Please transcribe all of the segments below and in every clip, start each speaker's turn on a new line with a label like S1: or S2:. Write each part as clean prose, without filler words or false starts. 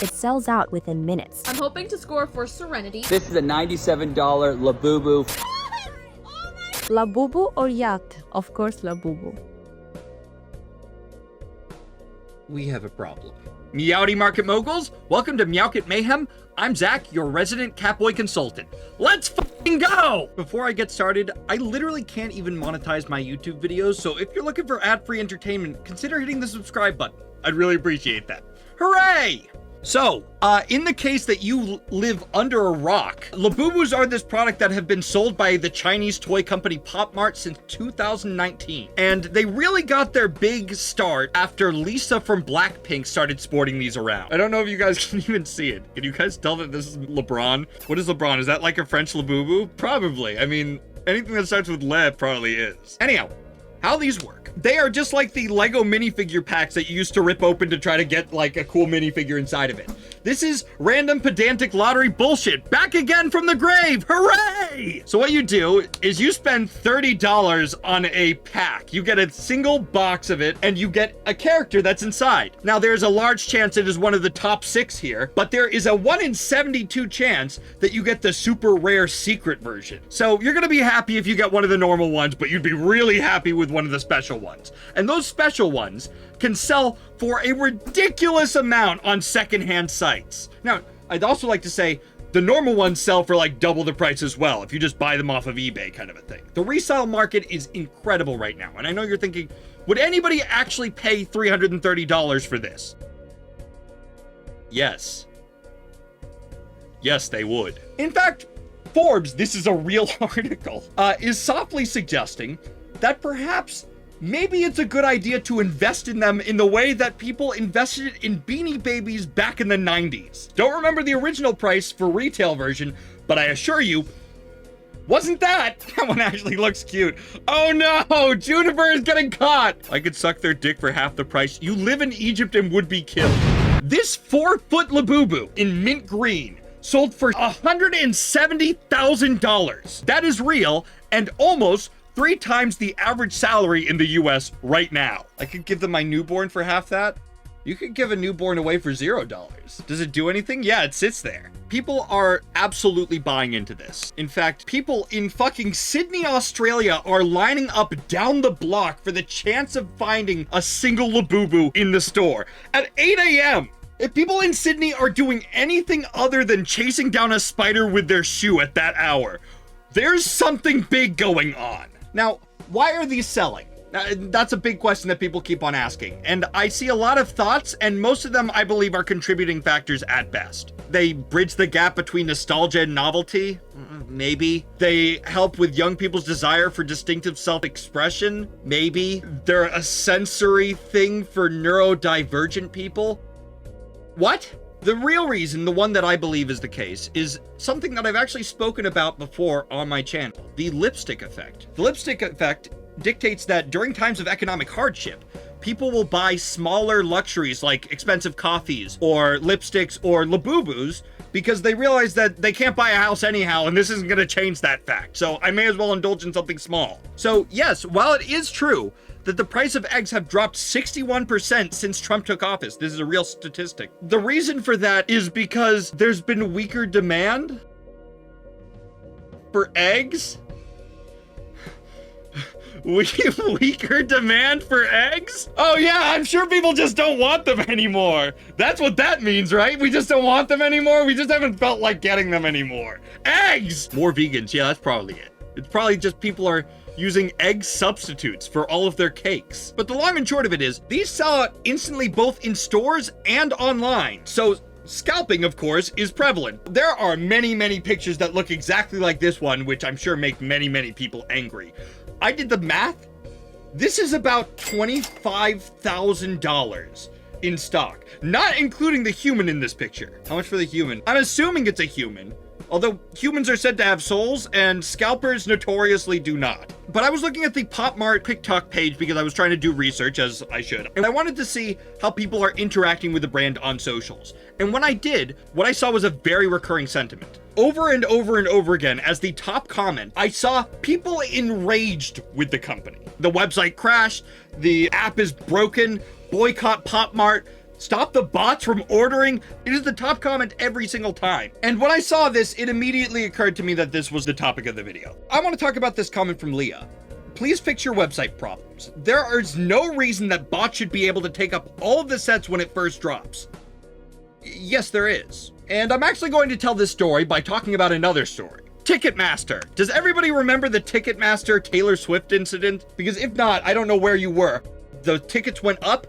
S1: It sells out within minutes.
S2: I'm hoping to score for Serenity.
S3: This is a $97 Labubu.
S1: Labubu or yacht? Of course, Labubu.
S4: We have a problem. Meowdy Market Moguls, welcome to Meowkit Mayhem. I'm Zach, your resident Catboy consultant. Let's fucking go! Before I get started, I literally can't even monetize my YouTube videos, so if you're looking for ad-free entertainment, consider hitting the subscribe button. I'd really appreciate that. Hooray! So, in the case that you live under a rock, Labubus are this product that have been sold by the Chinese toy company Pop Mart since 2019. And they really got their big start after Lisa from Blackpink started sporting these around. I don't know if you guys can even see it. Can you guys tell that this is LeBron? What is LeBron? Is that like a French Labubu? Probably. I mean, anything that starts with Le probably is. Anyhow, how these work. They are just like the Lego minifigure packs that you used to rip open to try to get like a cool minifigure inside of it. This is random pedantic lottery bullshit, back again from the grave, hooray! So what you do is you spend $30 on a pack. You get a single box of it and you get a character that's inside. Now there's a large chance it is one of the top 6 here, but there is a 1 in 72 chance that you get the super rare secret version. So you're gonna be happy if you get one of the normal ones, but you'd be really happy with one of the special ones. And those special ones can sell for a ridiculous amount on secondhand sites. Now, I'd also like to say the normal ones sell for like double the price as well if you just buy them off of eBay kind of a thing. The resale market is incredible right now. And I know you're thinking, would anybody actually pay $330 for this? Yes. Yes, they would. In fact, Forbes, this is a real article, is softly suggesting that perhaps maybe it's a good idea to invest in them in the way that people invested in Beanie Babies back in the 90s. Don't remember the original price for retail version, but I assure you, wasn't that? That one actually looks cute. Oh no, Juniper is getting caught. I could suck their dick for half the price. You live in Egypt and would be killed. This 4-foot Labubu in mint green sold for $170,000. That is real and almost 3 times the average salary in the US right now. I could give them my newborn for half that. You could give a newborn away for $0. Does it do anything? Yeah, it sits there. People are absolutely buying into this. In fact, people in fucking Sydney, Australia are lining up down the block for the chance of finding a single Labubu in the store at 8 a.m. If people in Sydney are doing anything other than chasing down a spider with their shoe at that hour, there's something big going on. Now, why are these selling? That's a big question that people keep on asking. And I see a lot of thoughts, and most of them I believe are contributing factors at best. They bridge the gap between nostalgia and novelty, maybe. They help with young people's desire for distinctive self-expression, maybe. They're a sensory thing for neurodivergent people. What? The real reason, the one that I believe is the case, is something that I've actually spoken about before on my channel, the lipstick effect. The lipstick effect dictates that during times of economic hardship, people will buy smaller luxuries like expensive coffees or lipsticks or Labubus because they realize that they can't buy a house anyhow and this isn't going to change that fact. So I may as well indulge in something small. So yes, while it is true that the price of eggs have dropped 61% since Trump took office. This is a real statistic. The reason for that is because there's been weaker demand for eggs. Weaker demand for eggs? Oh yeah, I'm sure people just don't want them anymore. That's what that means, right? We just don't want them anymore. We just haven't felt like getting them anymore. Eggs! More vegans, yeah, that's probably it. It's probably just people are using egg substitutes for all of their cakes. But the long and short of it is, these sell out instantly both in stores and online. So scalping, of course, is prevalent. There are many, many pictures that look exactly like this one, which I'm sure make many, many people angry. I did the math. This is about $25,000 in stock, not including the human in this picture. How much for the human? I'm assuming it's a human. Although humans are said to have souls and scalpers notoriously do not. But I was looking at the Pop Mart TikTok page because I was trying to do research, as I should. And I wanted to see how people are interacting with the brand on socials. And when I did, what I saw was a very recurring sentiment. Over and over and over again, as the top comment, I saw people enraged with the company. The website crashed, the app is broken, boycott Pop Mart, Stop the bots from ordering. It is the top comment every single time. And when I saw this, it immediately occurred to me that this was the topic of the video. I want to talk about this comment from Leah. Please fix your website problems. There is no reason that bots should be able to take up all of the sets when it first drops. Yes, there is. And I'm actually going to tell this story by talking about another story. Ticketmaster. Does everybody remember the Ticketmaster Taylor Swift incident? Because if not, I don't know where you were. The tickets went up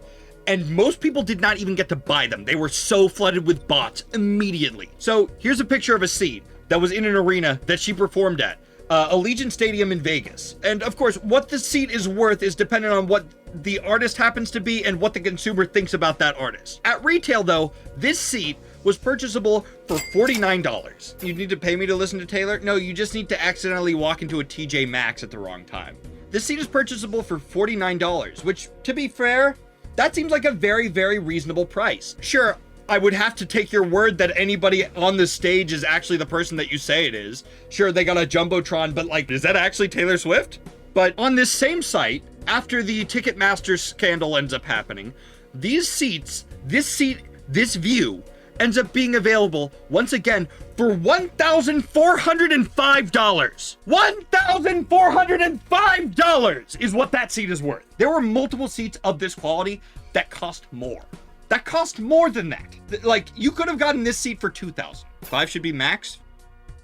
S4: and most people did not even get to buy them. They were so flooded with bots immediately. So here's a picture of a seat that was in an arena that she performed at. Allegiant Stadium in Vegas. And of course, what the seat is worth is dependent on what the artist happens to be and what the consumer thinks about that artist. At retail though, this seat was purchasable for $49. You need to pay me to listen to Taylor? No, you just need to accidentally walk into a TJ Maxx at the wrong time. This seat is purchasable for $49, which, to be fair, that seems like a very, very reasonable price. Sure, I would have to take your word that anybody on the stage is actually the person that you say it is. Sure, they got a Jumbotron, but like, is that actually Taylor Swift? But on this same site, after the Ticketmaster scandal ends up happening, these seats, this view, ends up being available once again for $1,405. $1,405 is what that seat is worth. There were multiple seats of this quality that cost more. That cost more than that. Like, you could have gotten this seat for $2,000. $5 should be max.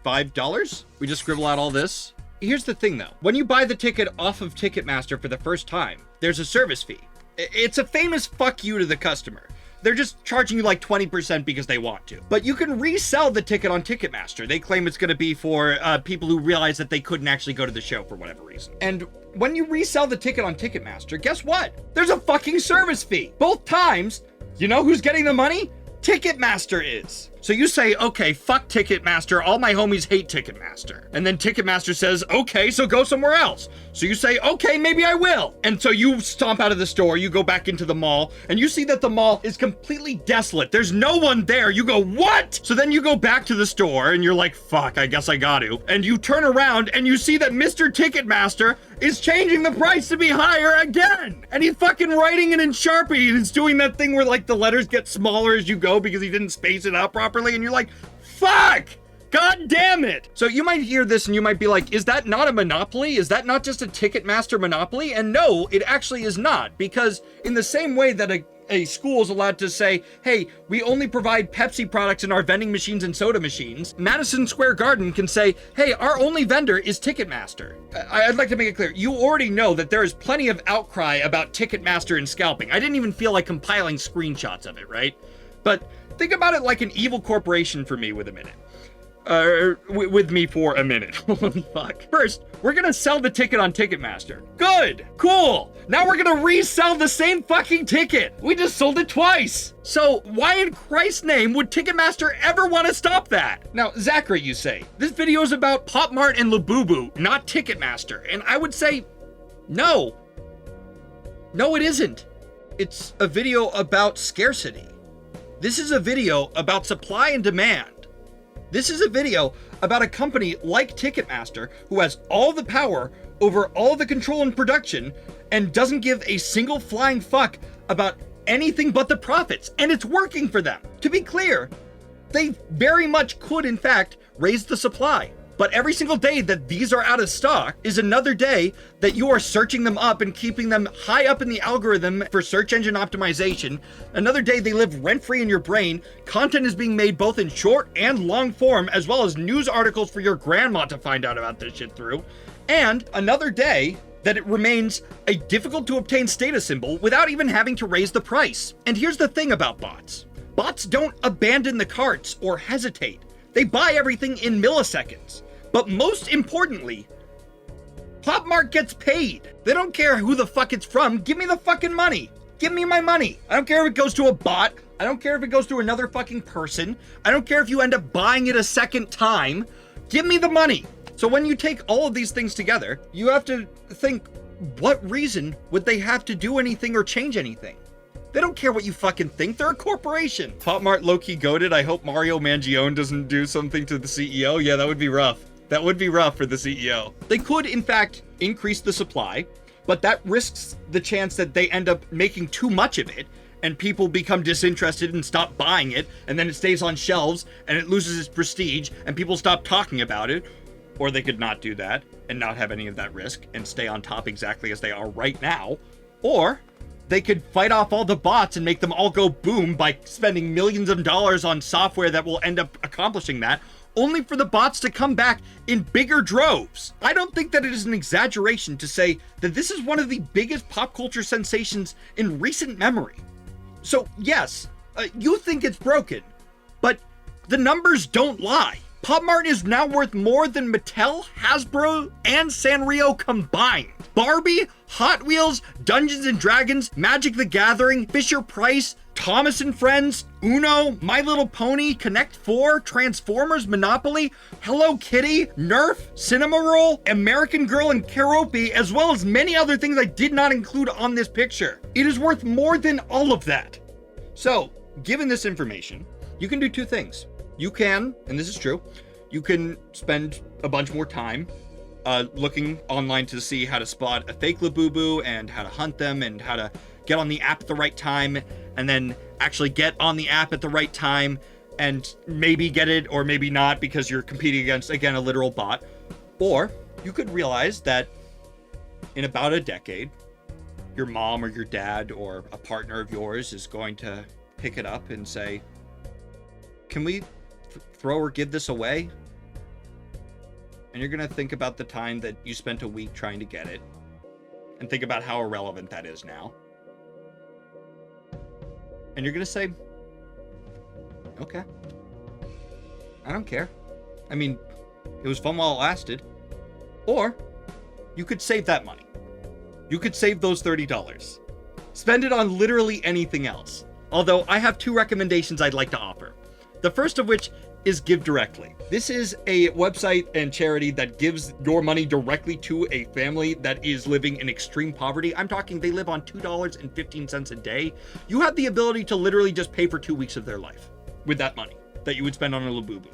S4: $5? We just scribble out all this. Here's the thing though. When you buy the ticket off of Ticketmaster for the first time, there's a service fee. It's a famous fuck you to the customer. They're just charging you like 20% because they want to. But you can resell the ticket on Ticketmaster. They claim it's going to be for people who realize that they couldn't actually go to the show for whatever reason. And when you resell the ticket on Ticketmaster, guess what? There's a fucking service fee. Both times, you know who's getting the money? Ticketmaster is. So you say, okay, fuck Ticketmaster. All my homies hate Ticketmaster. And then Ticketmaster says, okay, so go somewhere else. So you say, okay, maybe I will. And so you stomp out of the store, you go back into the mall, and you see that the mall is completely desolate. There's no one there. You go, what? So then you go back to the store and you're like, fuck, I guess I got to. And you turn around and you see that Mr. Ticketmaster is changing the price to be higher again. And he's fucking writing it in Sharpie and it's doing that thing where like the letters get smaller as you go because he didn't space it out properly. And you're like, fuck, god damn it. So you might hear this and you might be like, is that not a monopoly? Is that not just a Ticketmaster monopoly? And no, it actually is not, because in the same way that a school is allowed to say, hey, we only provide Pepsi products in our vending machines and soda machines, Madison Square Garden can say, hey, our only vendor is Ticketmaster. I'd like to make it clear, you already know that there is plenty of outcry about Ticketmaster and scalping. I didn't even feel like compiling screenshots of it, right? But think about it like an evil corporation for me with a minute. With me for a minute. Holy fuck. First, we're gonna sell the ticket on Ticketmaster. Good, cool. Now we're gonna resell the same fucking ticket. We just sold it twice. So why in Christ's name would Ticketmaster ever want to stop that? Now, Zachary, you say, this video is about Pop Mart and Labubu, not Ticketmaster. And I would say, no. No, it isn't. It's a video about scarcity. This is a video about supply and demand. This is a video about a company like Ticketmaster who has all the power over all the control and production and doesn't give a single flying fuck about anything but the profits. And it's working for them. To be clear, they very much could, in fact, raise the supply. But every single day that these are out of stock is another day that you are searching them up and keeping them high up in the algorithm for search engine optimization. Another day they live rent-free in your brain. Content is being made both in short and long form, as well as news articles for your grandma to find out about this shit through. And another day that it remains a difficult to obtain status symbol without even having to raise the price. And here's the thing about bots. Bots don't abandon the carts or hesitate. They buy everything in milliseconds. But most importantly, Pop Mart gets paid. They don't care who the fuck it's from. Give me the fucking money. Give me my money. I don't care if it goes to a bot. I don't care if it goes to another fucking person. I don't care if you end up buying it a second time. Give me the money. So when you take all of these things together, you have to think, what reason would they have to do anything or change anything? They don't care what you fucking think. They're a corporation. Pop Mart low-key goated. I hope Mario Mangione doesn't do something to the CEO. Yeah, that would be rough. That would be rough for the CEO. They could, in fact, increase the supply, but that risks the chance that they end up making too much of it, and people become disinterested and stop buying it, and then it stays on shelves and it loses its prestige and people stop talking about it. Or they could not do that and not have any of that risk and stay on top exactly as they are right now. Or they could fight off all the bots and make them all go boom by spending millions of dollars on software that will end up accomplishing that, only for the bots to come back in bigger droves. I don't think that it is an exaggeration to say that this is one of the biggest pop culture sensations in recent memory. So yes, you think it's broken, but the numbers don't lie. Pop Mart is now worth more than Mattel, Hasbro, and Sanrio combined. Barbie, Hot Wheels, Dungeons and Dragons, Magic the Gathering, Fisher-Price, Thomas and Friends, Uno, My Little Pony, Connect 4, Transformers, Monopoly, Hello Kitty, Nerf, Cinema Roll, American Girl, and Keroppi, as well as many other things I did not include on this picture. It is worth more than all of that. So, given this information, you can do two things. You can, and this is true, you can spend a bunch more time looking online to see how to spot a fake Labubu and how to hunt them and how to get on the app at the right time and then actually get on the app at the right time and maybe get it or maybe not because you're competing against, again, a literal bot. Or you could realize that in about a decade, your mom or your dad or a partner of yours is going to pick it up and say, can we throw or give this away? And you're going to think about the time that you spent a week trying to get it and think about how irrelevant that is now. And you're going to say, okay, I don't care. I mean, it was fun while it lasted. Or you could save that money. You could save those $30. Spend it on literally anything else. Although I have two recommendations I'd like to offer. The first of which is Give Directly. This is a website and charity that gives your money directly to a family that is living in extreme poverty. I'm talking they live on $2.15 a day. You have the ability to literally just pay for 2 weeks of their life with that money that you would spend on a Labubu,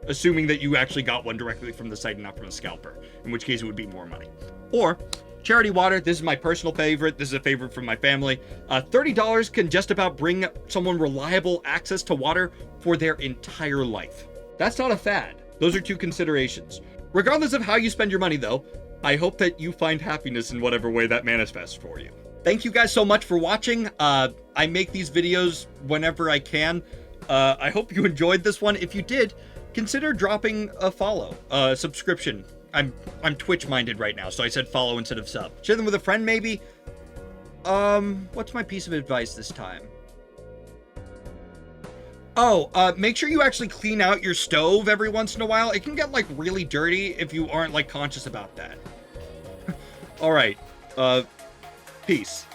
S4: assuming that you actually got one directly from the site and not from a scalper, in which case it would be more money. Or Charity Water, this is my personal favorite. This is a favorite from my family. $30 can just about bring someone reliable access to water for their entire life. That's not a fad. Those are two considerations. Regardless of how you spend your money though, I hope that you find happiness in whatever way that manifests for you. Thank you guys so much for watching. I make these videos whenever I can. I hope you enjoyed this one. If you did, consider dropping a follow, subscription. I'm Twitch minded right now, so I said follow instead of sub. Share them with a friend, maybe. What's my piece of advice this time? Oh, make sure you actually clean out your stove every once in a while. It can get like really dirty if you aren't like conscious about that. All right. Peace.